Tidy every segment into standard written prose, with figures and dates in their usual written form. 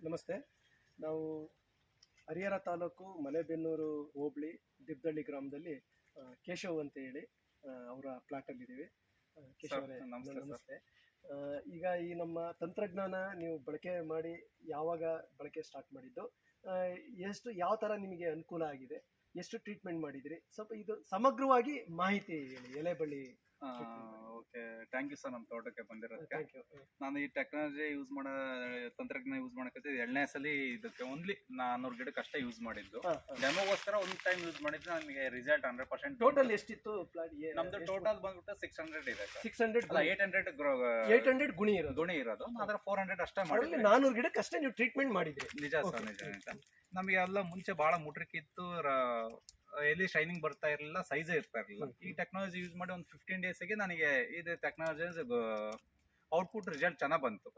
ನಮಸ್ತೆ. ನಾವು ಹರಿಹರ ತಾಲೂಕು ಮಲೆಬೆನ್ನೂರು ಹೋಬಳಿ ದಿಬ್ದಳ್ಳಿ ಗ್ರಾಮದಲ್ಲಿ ಕೇಶವ್ ಅಂತ ಹೇಳಿ ಅವರ ಪ್ಲಾಟಲ್ಲಿದ್ದೀವಿ. ಕೇಶವ್ ಅವರೇ ನಮಸ್ತೆ. ಈಗ ಈ ನಮ್ಮ ತಂತ್ರಜ್ಞಾನ ನೀವು ಬಳಕೆ ಮಾಡಿ ಯಾವಾಗ ಬಳಕೆ ಸ್ಟಾರ್ಟ್ ಮಾಡಿದ್ದು, ಯಾವ ಥರ ನಿಮಗೆ ಅನುಕೂಲ ಆಗಿದೆ, ಎಷ್ಟು ಟ್ರೀಟ್ಮೆಂಟ್ ಮಾಡಿದಿರಿ, ಸ್ವಲ್ಪ ಇದು ಸಮಗ್ರವಾಗಿ ಮಾಹಿತಿ ಹೇಳಿ. ಎಲೆ ಬಳ್ಳಿ. Okay, thank you sir. ನಮ್ಮ ತೋಟಕ್ಕೆ ಬಂದಿರೋದಕ್ಕೆ. ನಾನು ಈ ಟೆಕ್ನಾಲಜಿ ಯೂಸ್ ಮಾಡೋ ತಂತ್ರಜ್ಞಾನ ಯೂಸ್ ಮಾಡಕ್ಕೆ ಎರಡನೇ ಸಲ ಇದಕ್ಕೆ ಓನ್ಲಿ 400 ಗಿಡಕ್ಕೆ ಅಷ್ಟೇ ಯೂಸ್ ಮಾಡಿದ್ದು. ಡೆಮೋಗೋಸ್ಕರ ಒಂದು ಟೈಮ್ ಯೂಸ್ ಮಾಡಿದ್ದು. ನನಗೆ ರಿಸಲ್ಟ್ 100%. ಟೋಟಲ್ ಎಷ್ಟಿತ್ತು ಪ್ಲಾಟ್? ನಮ್ದು ಟೋಟಲ್ ಬಂದ್ಬಿಟ್ಟು 600 ಇದೆ. 600 ಅಲ್ಲ, 800 ಗುಣಿ ಇರೋದು. ಆದ್ರೆ 400 ಅಷ್ಟೇ ಮಾಡಿದ್ವಿ. 400 ಗಿಡಕ್ಕೆ ಅಷ್ಟೇ ನೀವು ಟ್ರೀಟ್ಮೆಂಟ್ ಮಾಡಿದ್ರಿ? ನಿಜ ಸರ್, ನಿಜ. ನಮಗೆ ಎಲ್ಲ ಮುಂಚೆ ಬಹಳ ಮುಟ್ರಿಕಿತ್ತು, ಎಲ್ಲಿ ಶೈನಿಂಗ್ ಬರ್ತಾ ಇರಲಿಲ್ಲ, ಸೈಜೇ ಇರ್ತಾ ಇರಲಿಲ್ಲ. ಈ ಟೆಕ್ನಾಲಜಿ ಯೂಸ್ ಮಾಡಿ ಒಂದು 15 ಡೇಸ್ಗೆ ನನಗೆ ಇದು ಟೆಕ್ನಾಲಜಿ ಔಟ್ಪುಟ್ ರಿಸಲ್ಟ್ ಚೆನ್ನಾಗಿ ಬಂತು.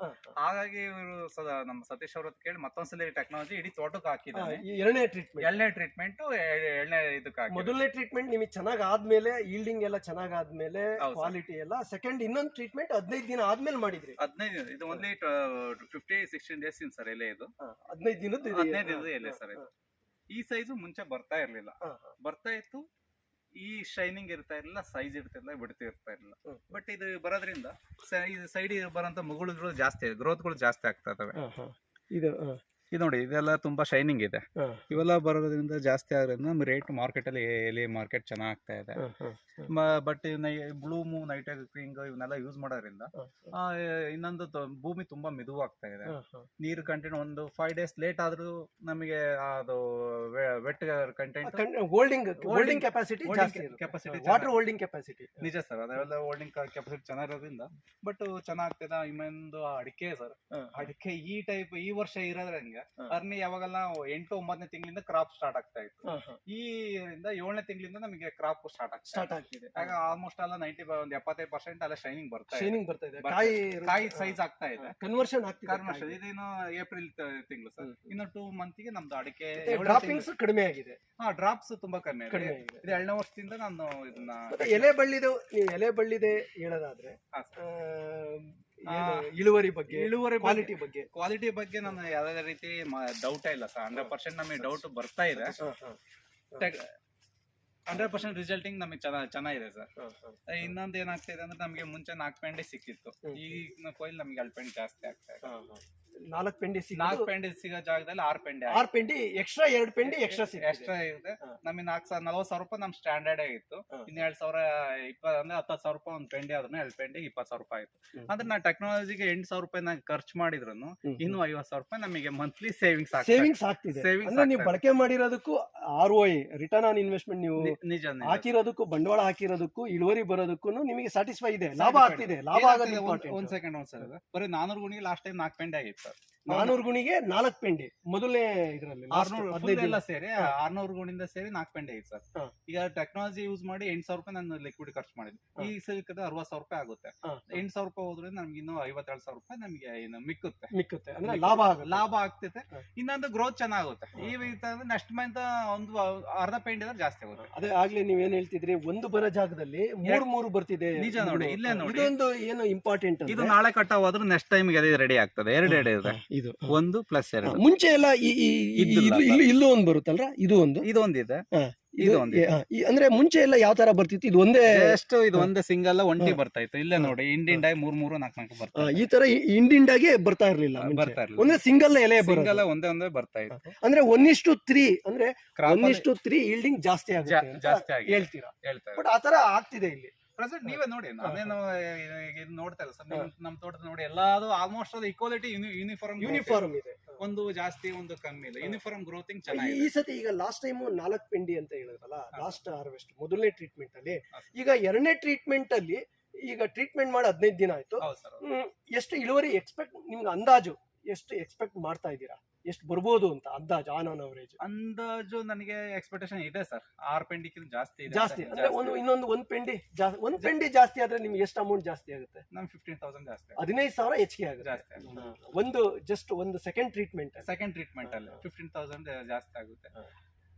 ಹಾಗಾಗಿ ಇವರು ನಮ್ಮ ಸತೀಶ್ ಅವ್ರ ಕೇಳಿ ಮತ್ತೊಂದ್ಸಲ ಟೆಕ್ನಾಲಜಿ ಇಡೀ ತೋಟಕ್ಕೆ ಹಾಕಿದ್ದಾರೆ. ಎರಡನೇ ಟ್ರೀಟ್ಮೆಂಟ್ ಎರಡನೇ ಇದಕ್ಕೆ ಹಾಕಿ. ಮೊದಲನೇ ಟ್ರೀಟ್ಮೆಂಟ್ ನಿಮಗೆ ಚೆನ್ನಾಗ್ ಆದ್ಮೇಲೆ, ಈಲ್ಡಿಂಗ್ ಎಲ್ಲ ಚೆನ್ನಾಗ್ ಆದ್ಮೇಲೆ, ಕ್ವಾಲಿಟಿ ಎಲ್ಲ ಸೆಕೆಂಡ್ ಇನ್ನೊಂದು ಟ್ರೀಟ್ಮೆಂಟ್ 15 ದಿನ ಆದ್ಮೇಲೆ ಮಾಡಿದ್ರಿ? 15 ದಿನ. ಇದು ಓನ್ಲಿ 15-16 ಡೇಸ್ ಇನ್ ಸರ್ ಎಲೆ. ಇದು 15 ದಿನದ ಎಲೆ ಸರ್. ಇದು ಈ ಸೈಜು ಮುಂಚೆ ಬರ್ತಾ ಇರ್ಲಿಲ್ಲ, ಬರ್ತಾ ಇತ್ತು. ಈ ಶೈನಿಂಗ್ ಇರ್ತಾ ಇರಲಿಲ್ಲ, ಸೈಜ್ ಇರ್ತಿರ್ಲಿಲ್ಲ, ಬಿಡ್ತಾ ಇರ್ತಾ ಇರಲಿಲ್ಲ. ಬಟ್ ಇದು ಬರೋದ್ರಿಂದ ಸೈಡ್ ಬರೋಂತ ಮಗುಳುಗಳು ಜಾಸ್ತಿ, ಗ್ರೋತ್ಗಳು ಜಾಸ್ತಿ ಆಗ್ತಾ ಇದಾವೆ. ಇದು ನೋಡಿ, ಇದೆಲ್ಲ ತುಂಬಾ ಶೈನಿಂಗ್ ಇದೆ. ಇವೆಲ್ಲ ಬರೋದ್ರಿಂದ ಜಾಸ್ತಿ ಆಗೋದ್ರಿಂದ ನಮ್ಮ ರೇಟ್ ಮಾರ್ಕೆಟ್ ಅಲ್ಲಿ ಎಲೆ ಮಾರ್ಕೆಟ್ ಚೆನ್ನಾಗ್ ಆಗ್ತಾ ಇದೆ. ಬಟ್ ಬ್ಲೂಮು, ನೈಟ್ರಿಂಗ್ ಇವನ್ನೆಲ್ಲ ಯೂಸ್ ಮಾಡೋದ್ರಿಂದ ಇನ್ನೊಂದು ಭೂಮಿ ತುಂಬಾ ಮೆದುವಾಗ್ತಾ ಇದೆ. ನೀರು ಕಂಟೆಂಟ್ ಒಂದು 5 ಡೇಸ್ ಲೇಟ್ ಆದ್ರೂ ನಮಗೆ ಅದು wet content, holding capacity, water holding capacity. ನಿಜ ಸರ್, ಅದೆಲ್ಲ ಹೋಲ್ಡಿಂಗ್ ಕೆಪಾಸಿಟಿ ಚೆನ್ನಾಗಿರೋದ್ರಿಂದ ಬಟ್ ಚೆನ್ನಾಗ್ತದೆ. ಇನ್ನೊಂದು ಅಡಿಕೆ ಸರ್, ಅಡಿಕೆ ಈ ವರ್ಷ ಇರೋದ್ರಂಗೆ ಅರ್ನಿ ಯಾವಾಗೆಲ್ಲ 8-9ನೇ ತಿಂಗಳಿಂದ ಕ್ರಾಪ್ ಸ್ಟಾರ್ಟ್ ಆಗ್ತಾ ಇತ್ತು. ಈ 7ನೇ ತಿಂಗಳಿಂದ ನಮಗೆ ಕ್ರಾಪ್ ಸ್ಟಾರ್ಟ್ ಆಗ್ತಿದೆ. ಆಗ ಆಲ್ಮೋಸ್ಟ್ ಎಲ್ಲ 75% ಎಲ್ಲ ಶೈನಿಂಗ್ ಬರ್ತಾ ಇದೆ. ಕಾಯಿ ಸೈಜ್ ಆಗ್ತಾ ಇದೆ. ಕನ್ವರ್ಷನ್ ಇದೇನು ಏಪ್ರಿಲ್ ತಿಂಗಳು ಸರ್. ಇನ್ನು 2 ಮಂತ್ಗೆ ನಮ್ದು ಅಡಿಕೆ ಡ್ರಾಪಿಂಗ್ಸ್ ಕಡಿಮೆ ಆಗಿದೆ. ಡ್ರಾಪ್ಸ್ ತುಂಬಾ ಕಡಿಮೆ ಇದೆ. ಇದು 2ನೇ ವರ್ಷದಿಂದ ನಾನು ಇದನ್ನ ಎಲೆ ಬಳ್ಳಿದೆ ಹೇಳೋದಾದ್ರೆ, ಇಳುವರಿ ಬಗ್ಗೆ, ಕ್ವಾಲಿಟಿ ಬಗ್ಗೆ ನಾನು ಯಾವುದೇ ರೀತಿ ಡೌಟೇ ಇಲ್ಲ ಸರ್. 100% ನಮಗೆ ಡೌಟ್ ಬರ್ತಾ ಇದೆ. 100% ರಿಸಲ್ಟಿಂಗ್ ನಮಗೆ ಚೆನ್ನಾಗಿದೆ ಸರ್. ಇನ್ನೊಂದು ಏನಾಗ್ತಾ ಇದೆ ಅಂದ್ರೆ, ನಮಗೆ ಮುಂಚೆ 4 ಪೆಂಡೆ ಸಿಕ್ಕಿತ್ತು, ಈ ಕೊಯ್ಲು ನಮಗೆ 2 ಪೆಂಡೆ ಜಾಸ್ತಿ ಆಗ್ತಾ ಇದೆ. 4 ಪೆಂಡೆ ಸಿಗೋ ಜಾಗದಲ್ಲಿ 6 ಪೆಂಡೆ ಎಕ್ಸ್ಟ್ರಾ, 2 ಪೆಂಡೆ ಎಕ್ಸ್ಟ್ರಾ ಇದೆ. ನಮಗೆ 40,000 ರೂಪಾಯಿ ನಮ್ ಸ್ಟ್ಯಾಂಡರ್ಡ್ ಆಗಿತ್ತು. ಇನ್ನು 2,000 ಅಂದ್ರೆ 10,000 ರೂಪಾಯಿ ಒಂದು ಪೆಂಡೆ ಆದ್ರೂ 2 ಪೆಂಡೆ 20,000 ರೂಪಾಯಿ ಆಯ್ತು. ಅಂದ್ರೆ ನಾ ಟೆಕ್ನಾಲಜಿಗೆ 8,000 ರೂಪಾಯಿ ನಾನು ಖರ್ಚು ಮಾಡಿದ್ರು ಇನ್ನು 50,000 ರೂಪಾಯಿ ನಮಗೆ ಮಂತ್ಲಿ ಸೇವಿಂಗ್ಸ್ ಆಗ್ತಿದೆ. ನೀವು ಬಳಕೆ ಮಾಡಿರೋದಕ್ಕೂ ROI, ರಿಟರ್ನ್ ಆನ್ ಇನ್ವೆಸ್ಟ್ಮೆಂಟ್, ನೀವು ನಿಜ ಹಾಕಿರೋದಕ್ಕೂ, ಬಂಡವಾಳ ಹಾಕಿರೋದಕ್ಕೂ, ಇಳುವರಿ ಬರೋದಕ್ಕೂ ನಿಮಗೆ ಸ್ಯಾಟಿಸ್ಫೈ ಇದೆ, ಲಾಭ ಆಗ್ತಿದೆ. ಒಂದ್ ಸೆಕೆಂಡ್ ಬರೀ 400 ಗುಣಿಗೆ ಲಾಸ್ಟ್ ಟೈಮ್ 4 ಪೆಂಡೆ ಆಗಿತ್ತು ಸರ್. 400 ಗುಣಿಗೆ 4 ಪೆಂಡೆ ಮೊದಲನೇ ಇದರಲ್ಲಿ 600 ಸೇರಿ 600 ಗುಣಿಂದ ಸೇರಿ 4 ಪೆಂಡೆ ಆಗಿತ್ತು ಸರ್. ಈಗ ಟೆಕ್ನಾಲಜಿ ಯೂಸ್ ಮಾಡಿ 8,000 ರೂಪಾಯಿ ನಾನು ಲಿಕ್ವಿಡ್ ಖರ್ಚು ಮಾಡಿದ್ದೆ. ಈ ಸಿಲ್ಕದ 60,000 ರೂಪಾಯಿ ಆಗುತ್ತೆ. 8,000 ರೂಪಾಯಿ ಹೋದ್ರೆ ನಮ್ಗೆ ಇನ್ನು 57,000 ರೂಪಾಯಿ ನಮಗೆ ಮಿಕ್ಕುತ್ತೆ. ಅಂದ್ರೆ ಲಾಭ ಆಗ್ತೈತೆ. ಇನ್ನೊಂದು ಗ್ರೋತ್ ಚೆನ್ನಾಗುತ್ತೆ. ಈ ನೆಕ್ಸ್ಟ್ ಮಂತ್ ಒಂದು ಅರ್ಧ ಪೆಂಡೆ ಜಾಸ್ತಿ ಆಗುತ್ತೆ. ಅದೇ ಆಗ್ಲೇ ನೀವೇನ್ ಹೇಳ್ತಿದ್ರಿ, ಒಂದು ಬರೋ ಜಾಗದಲ್ಲಿ 3 ಬರ್ತಿದೆ. ನಿಜ ನೋಡಿ, ಇಲ್ಲೇ ನೋಡಿ, ಇದೊಂದು ಏನು ಇಂಪಾರ್ಟೆಂಟ್. ಇದು ನಾಳೆ ಕಟಾವ್ ಆದ್ರೂ ನೆಕ್ಸ್ಟ್ ಟೈಮ್ ರೆಡಿ ಆಗ್ತದೆ. 2 ಎಡೆ ಇದೆ. ಇದು 1+2. ಮುಂಚೆ ಎಲ್ಲ ಇಲ್ಲೂ ಒಂದು ಬರುತ್ತಲ್ರ, ಇದೊಂದು ಇದೆ. ಅಂದ್ರೆ ಮುಂಚೆ ಎಲ್ಲ ಯಾವ ತರ ಬರ್ತಿತ್ತು? ಇದು ಒಂದೇ ಸಿಂಗಲ್ ಒಂಟಿ ಬರ್ತಾ ಇತ್ತು. ಇಲ್ಲೇ ನೋಡಿ, ಇಂಡಿಂಡಾಗಿ 3 4 ಬರ್ತಾ. ಈ ತರ ಇಂಡಿಂಡಾಗೆ ಬರ್ತಾ ಇರ್ಲಿಲ್ಲ. ಒಂದೇ ಸಿಂಗಲ್ ಎಲೆ ಒಂದೇ ಬರ್ತಾ ಇತ್ತು. ಅಂದ್ರೆ 1:3, ಅಂದ್ರೆ 1:3 ಈಲ್ಡಿಂಗ್ ಜಾಸ್ತಿ ಹೇಳ್ತೀರಾ? ಬಟ್ ಆತರ ಆಗ್ತಿದೆ ಇಲ್ಲಿ ಪ್ರೆಸೆಂಟ್. ನೀವೇ ನೋಡಿ, ನಾನೇನು ನೋಡ್ತಾ ಇಲ್ಲ ಸರ್. ನಮ್ ತೋಟದ ನೋಡಿ, ಎಲ್ಲಾದು ಆಲ್ಮೋಸ್ಟ್ ಅದು ಈಕ್ವಾಲಿಟಿ ಯೂನಿಫಾರ್ಮ್ ಇದೆ. ಒಂದು ಜಾಸ್ತಿ ಒಂದು ಕಮ್ಮಿ ಇಲ್ಲ. ಯೂನಿಫಾರ್ಮ್ ಗ್ರೋತಿಂಗ್ ಚೆನ್ನಾಗಿದೆ. ಈ ಸತಿ ಈಗ ಲಾಸ್ಟ್ ಟೈಮ್ 4 ಪೆಂಡಿ ಅಂತ ಹೇಳಿದ್ರಲ್ಲ, ಲಾಸ್ಟ್ ಹಾರ್ವೆಸ್ಟ್ ಮೊದಲನೇ ಟ್ರೀಟ್ಮೆಂಟ್ ಅಲ್ಲಿ. ಈಗ 2ನೇ ಟ್ರೀಟ್ಮೆಂಟ್ ಅಲ್ಲಿ ಈಗ ಟ್ರೀಟ್ಮೆಂಟ್ ಮಾಡಿ 15 ದಿನ ಆಯ್ತು. ಎಷ್ಟು ಇಳುವರಿ ನಿಮ್ಗೆ ಅಂದಾಜು ಎಷ್ಟು ಎಕ್ಸ್ಪೆಕ್ಟ್ ಮಾಡ್ತಾ ಇದ್ದೀರಾ? ಎಷ್ಟು ಬರ್ಬೋದು ಅಂತ ಅಂದಾಜು, ಆನ್ ಅವರೇಜ್ ಅಂದಾಜು ನನಗೆ ಎಕ್ಸ್ಪೆಕ್ಟೇಷನ್ ಇದೆ ಸರ್. 6 ಪೆಂಡಿಕ್ಕಿಂತ ಜಾಸ್ತಿ ಅಂದ್ರೆ ಒಂದು ಪೆಂಡಿ ಜಾಸ್ತಿ ಆದ್ರೆ ನಿಮ್ಗೆ ಎಷ್ಟು ಅಮೌಂಟ್ ಜಾಸ್ತಿ ಆಗುತ್ತೆ? ನಮ್ 15,000 ಜಾಸ್ತಿ, 15,000 ಹೆಚ್ಚಿಗೆ ಆಗುತ್ತೆ. ಒಂದು ಸೆಕೆಂಡ್ ಟ್ರೀಟ್ಮೆಂಟ್ ಅಲ್ಲಿ 15,000 ಜಾಸ್ತಿ ಆಗುತ್ತೆ.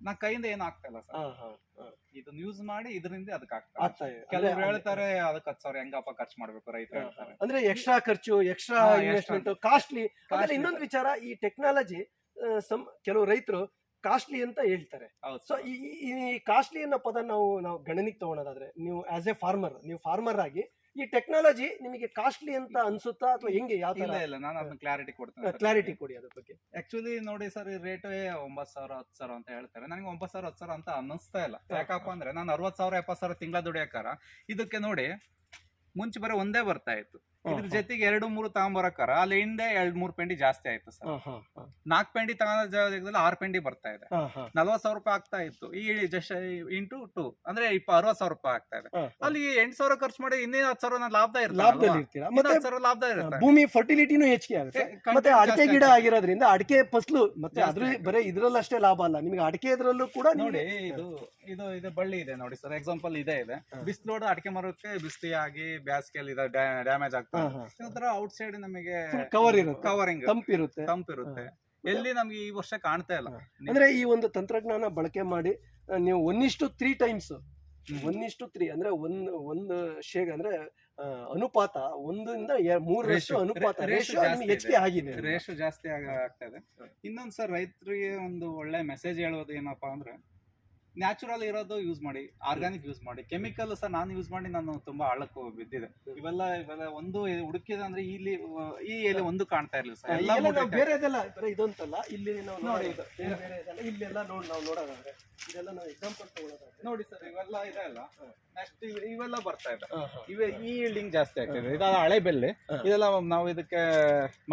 ನಾ ಕೈಯಿಂದ ಏನು ಆಗ್ತಾ ಇಲ್ಲ ಸರ್. ಹಾ ಹಾ ಹಾ ಇದನ್ನ ಯೂಸ್ ಮಾಡಿ ಇದರಿಂದ ಅದಕ್ಕೆ ಆಗ್ತಾ ಆಗ್ತಾ ಇದೆ. ಕೆಲವರು ಹೇಳ್ತಾರೆ ಅದಕ್ಕೆ 10,000 ಹೆಂಗಪ್ಪ ಖರ್ಚು ಮಾಡ್ಬೇಕು ರೈತರು ಹೇಳ್ತಾರೆ. ಅಂದ್ರೆ ಎಕ್ಸ್ಟ್ರಾ ಖರ್ಚು, ಎಕ್ಸ್ಟ್ರಾ ಹಾ, ಇನ್ವೆಸ್ಟ್ಮೆಂಟ್, ಕಾಸ್ಟ್ಲಿ. ಆಮೇಲೆ ಇನ್ನೊಂದು ವಿಚಾರ, ಈ ಟೆಕ್ನಾಲಜಿ ಕೆಲವು ರೈತರು ಕಾಸ್ಟ್ಲಿ ಅಂತ ಹೇಳ್ತಾರೆ. ಹೌದು ಸೊ ಸರ್. ಈ ಕಾಸ್ಟ್ಲಿ ಅನ್ನೋ ಪದ ನಾವು ಗಣನೆಗೆ ತಗೊಳೋದಾದ್ರೆ, ನೀವು ಆಸ್ ಎ ಫಾರ್ಮರ್, ನೀವು ಫಾರ್ಮರ್ ಆಗಿ ಈ ಟೆಕ್ನಾಲಜಿ ನಿಮಗೆ ಕಾಸ್ಟ್ಲಿ ಅಂತ ಅನ್ಸುತ್ತಾ ಅಥವಾ ಹೆಂಗೆ, ಯಾವ ಇಲ್ಲ ತರ? ಇಲ್ಲ, ನಾನು ಅದನ್ನ ಕ್ಲಾರಿಟಿ ಕೊಡ್ತೇನೆ. ಕ್ಲಾರಿಟಿ ಕೊಡಿ ಅದ್ರ ಬಗ್ಗೆ. ಆಕ್ಚುಲಿ ನೋಡಿ ಸರ್, ಈ ರೇಟ್ 9,000 10,000 ಅಂತ ಹೇಳ್ತಾರೆ. ನನಗೆ 9,000 10,000 ಅಂತ ಅನ್ನಿಸ್ತಾ ಇಲ್ಲ. ಯಾಕಪ್ಪ ಅಂದ್ರೆ ನಾನು 60,000 70,000 ತಿಂಗಳ ದುಡಿಯಾಕಾರ ಇದಕ್ಕೆ ನೋಡಿ ಮುಂಚೆ ಬರೀ ಒಂದೇ ಬರ್ತಾ ಇತ್ತು. ಇದ್ರ ಜೊತೆಗೆ 2-3 ತಗೊಂಬರಕಾರ ಅಲ್ಲಿ ಹಿಂದೆ 2-3 ಪೆಂಡಿ ಜಾಸ್ತಿ ಆಯ್ತು ಸರ್. 4 ಪೆಂಡಿ ತಗೊಂಡ ಜಾಗದಲ್ಲಿ 6 ಪೆಂಡಿ ಬರ್ತಾ ಇದೆ. 40,000 ರೂಪಾಯಿ ಆಗ್ತಾ ಇತ್ತು. ಈ ಜಸ್ಟ್ ಇಂಟು 2 ಅಂದ್ರೆ 60,000 ರೂಪಾಯಿ ಆಗ್ತಾ ಇದೆ. ಅಲ್ಲಿ 8,000 ಖರ್ಚು ಮಾಡಿ ಇನ್ನೇನು 10,000 ನಾನು ಲಾಭದಲ್ಲಿ ಇರ್ತೀರಾ. ಮತ್ತೆ 10,000 ಲಾಭ ಇರುತ್ತೆ. ಭೂಮಿ ಫರ್ಟಿಲಿಟಿನೂ ಹೆಚ್ಚಿಗೆ ಆಗುತ್ತೆ. ಮತ್ತೆ ಅಡಿಕೆ ಗಿಡ ಆಗಿರೋದ್ರಿಂದ ಅಡಿಕೆ ಫಸಲು ಮತ್ತೆ ಅದ್ರ ಬರೀ ಇದ್ರಲ್ಲಷ್ಟೇ ಲಾಭ ಅಲ್ಲ, ನಿಮ್ಗೆ ಅಡಿಕೆ ಇದ್ರಲ್ಲೂ ಕೂಡ ನೋಡಿ ಇದು ಬಳ್ಳಿ ಇದೆ ನೋಡಿ ಸರ್. ಎಕ್ಸಾಂಪಲ್ ಇದೆ ಬಿಸಿಲೋಡ ಅಡಿಕೆ ಮರಕ್ಕೆ ಬಿಸಿಲಿ ಆಗಿ ಬ್ಯಾಸ್ಗೆಯಲ್ಲಿ ಡ್ಯಾಮೇಜ್ ಆಗ್ತದೆ. ಔಟ್ ಸೈಡ್ ನಮಗೆ ಕವರಿಂಗ್ ತಂಪಿರುತ್ತೆ. ಎಲ್ಲಿ ನಮ್ಗೆ ಈ ವರ್ಷ ಕಾಣ್ತಾ ಇಲ್ಲ. ಅಂದ್ರೆ ಈ ಒಂದು ತಂತ್ರಜ್ಞಾನ ಬಳಕೆ ಮಾಡಿ ನೀವು 1:3 ಟೈಮ್ಸ್ 1:3 ಅಂದ್ರೆ ಒಂದು ಶೇಗ್ ಅಂದ್ರೆ ಅನುಪಾತ 1:3 ಅನುಪಾತ ಹೆಚ್ಚಿಗೆ ಆಗಿದೆ. ರೇಷು ಜಾಸ್ತಿ ಆಗ್ತಾ ಇದೆ. ಇನ್ನೊಂದ್ ಸರ್, ರೈತರಿಗೆ ಒಂದು ಒಳ್ಳೆ ಮೆಸೇಜ್ ಹೇಳೋದು ಏನಪ್ಪಾ ಅಂದ್ರೆ, ನ್ಯಾಚುರಲ್ ಇರೋದು ಯೂಸ್ ಮಾಡಿ, ಆರ್ಗಾನಿಕ್ ಯೂಸ್ ಮಾಡಿ. ಕೆಮಿಕಲ್ ಸಹ ನಾನು ಯೂಸ್ ಮಾಡಿ ನಾನು ತುಂಬಾ ಆಳಕ್ಕೂ ಬಿದ್ದಿದೆ. ಇವೆಲ್ಲ ಒಂದು ಹುಡುಕಿದ ಅಂದ್ರೆ ಈ ಎಲೆ ಒಂದು ಕಾಣ್ತಾ ಇರ್ಲಿಲ್ಲ ಸರ್. ಎಲ್ಲ ಬೇರೆದೆಲ್ಲ ಇದೊಂತಲ್ಲ, ಇಲ್ಲಿ ನಾವು ನೋಡಿ ಇಲ್ಲೆಲ್ಲ ನಾವು ನೋಡೋದಾದ್ರೆ ಇದೆಲ್ಲ ನಾವು ಎಕ್ಸಾಂಪಲ್ ತಗೊಳ್ಳೋದಾದ್ರೆ ನೋಡಿ ಸರ್, ಇವೆಲ್ಲ ಇದೆ ಅಲ್ಲ, ನೆಕ್ಸ್ಟ್ ಇವೆಲ್ಲ ಬರ್ತಾ ಇದೆ. ಈ ಈಲ್ಡಿಂಗ್ ಜಾಸ್ತಿ ಆಗ್ತಿದೆ. ಇದು ಹಳೆ ಬೆಲ್ಲೆ, ಇದೆಲ್ಲ ನಾವು ಇದಕ್ಕೆ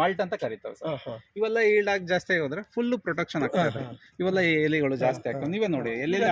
ಮಾಲ್ಟ್ ಅಂತ ಕರಿತೇವೆ ಸರ್. ಇವೆಲ್ಲ ಈಲ್ಡ್ ಆಗಿ ಜಾಸ್ತಿ ಹೋದ್ರೆ ಫುಲ್ ಪ್ರೊಟೆಕ್ಷನ್ ಆಗ್ತಾ ಇದೆ. ಇವೆಲ್ಲ ಎಲೆಗಳು ಜಾಸ್ತಿ ಆಗ್ತವೆ. ನೀವೇ ನೋಡಿ ಎಲ್ಲೆಲ್ಲಿ